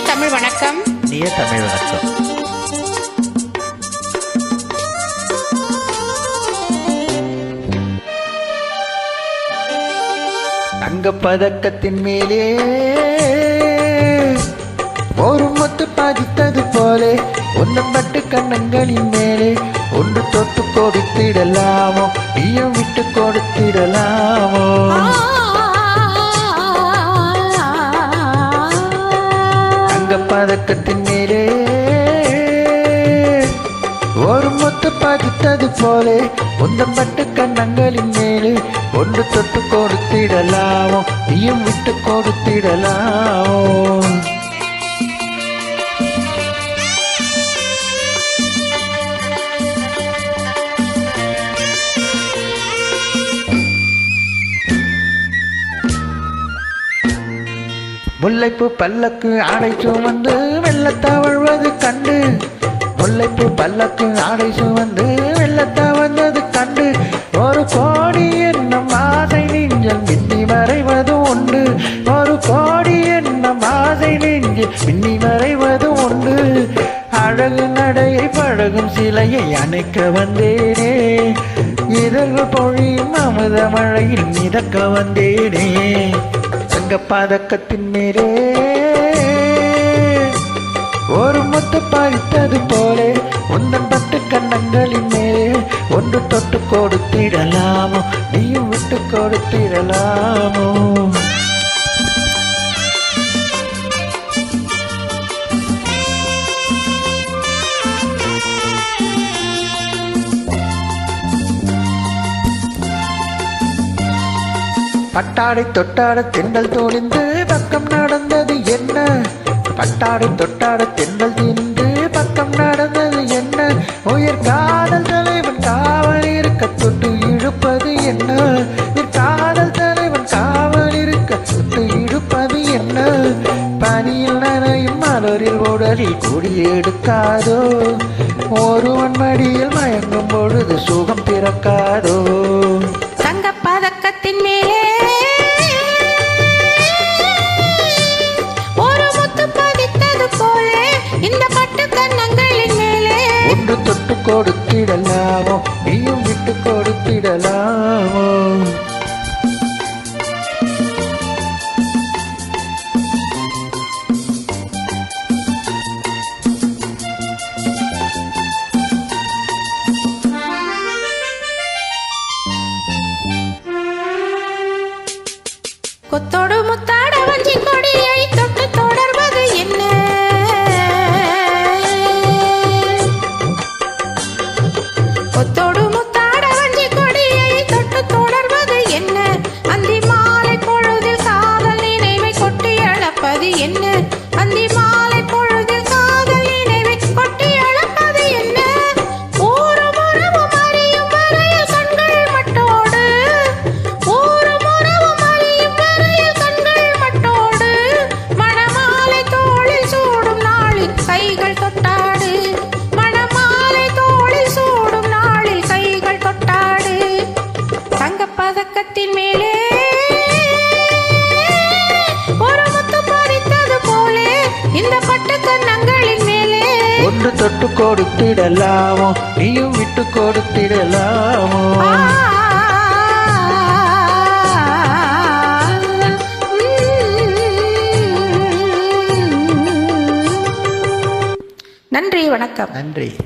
தமிழ் வணக்கம். இனிய தமிழ் வணக்கம். தங்கப் பதக்கத்தின் மேலே ஒரு முத்து பதித்தது போலே ஒன்றும் பட்டு கண்ணங்களின் மேலே ஒன்று தொட்டு கொடுத்திடலாமோ, நீயும் விட்டு கொடுத்திடலாமோ. தங்கப் பதக்கத்தின் மேலே ஒரு முத்து பதித்தது போலே ஒன்றும் பட்டு கண்ணங்களின் மேலே ஒன்று தொட்டு கொடுத்திடலாமோ, நீயும் விட்டு கொடுத்திடலாமோ. முல்லைப்பூ பல்லக்கு ஆடை சுமந்து வெள்ளத்தவழ்வது கண்டு, முல்லைப்பூ பல்லக்கு ஆடை சுமந்து வெள்ளத்தவழ்வது கண்டு, ஒரு கோடி என்னும் ஆசை நெஞ்சில் மின்னி மறைவது உண்டு, ஒரு கோடி என்னும் ஆசை நெஞ்சில் மின்னி மறைவது உண்டு. அழகு நடையை பழகும் சிலையை அணைக்க வந்தேனே, இதழ்கள் பொழியும் அமுத மழையில் மிதக்க வந்தேனே. தங்கப் பதக்கத்தின் மேலே ஒரு முத்து பறித்தது போலே உந்தன் பட்டு கண்ணங்களின் மேலே ஒன்று தொட்டு கொடுத்திடலாமோ, நீயும் விட்டு கொடுத்திடலாமோ. பட்டாடை தொட்டாட தென்றல் தோணிந்து பக்கம் நடந்தது என்ன, பட்டாடை தொட்டாட தென்றல் தீர்ந்து பக்கம் நடந்தது என்ன, உயிர் காதல் தலைவன் காவல் இருக்க தொட்டு இழுப்பது என்ன, காதல் தலைவன் காவல் இருக்க தொட்டு இழுப்பது என்ன. பனியில் நனையும் மலரில் உடலில் கூடி எடுக்காதோ, ஒருவன் மடியில் மயங்கும் பொழுது சுகம் பிறக்காதோ. தங்கப் பதக்கத்தின் மேலே ஒன்று தொட்டு கொடுத்திடலாமோ, நீயும் விட்டு கொடுத்திடலாமோ. கொத்தோடு முத்தாட வஞ்சி கொடியை தொட்டு தொடர்வது என்ன, கொத்தோடு முத்தாட வஞ்சி கொடியை தொட்டு தொடர்வது என்ன, அந்தி மாலை பொழுதில் காதல் நினைவை கொட்டி அழப்பது என்ன, அந்தி மாலை பொழுதில் காதல் நினைவை கொட்டி அழப்பது என்ன. ஊரும் உறவும் அறியும் வரையில் கண்கள் மட்டோடு, ஊரும் உறவும் அறியும் வரையில் கண்கள் மட்டோடு, மணமாலை தோளில் சூடும் நாளில் கைகள் தொட்டாடு, மணமாலை தோளில் சூடும் நாளில் கைகள் தொட்டாடு. தங்கப் பதக்கத்தின் மேலே ஒரு முத்து பறித்தது போலே இந்த பட்டு கண்ணங்களின் மேலே ஒன்று தொட்டு கொடுத்திடலாமோ, நீயும் விட்டு கொடுத்திடலாமோ. நன்றி, வணக்கம். நன்றி.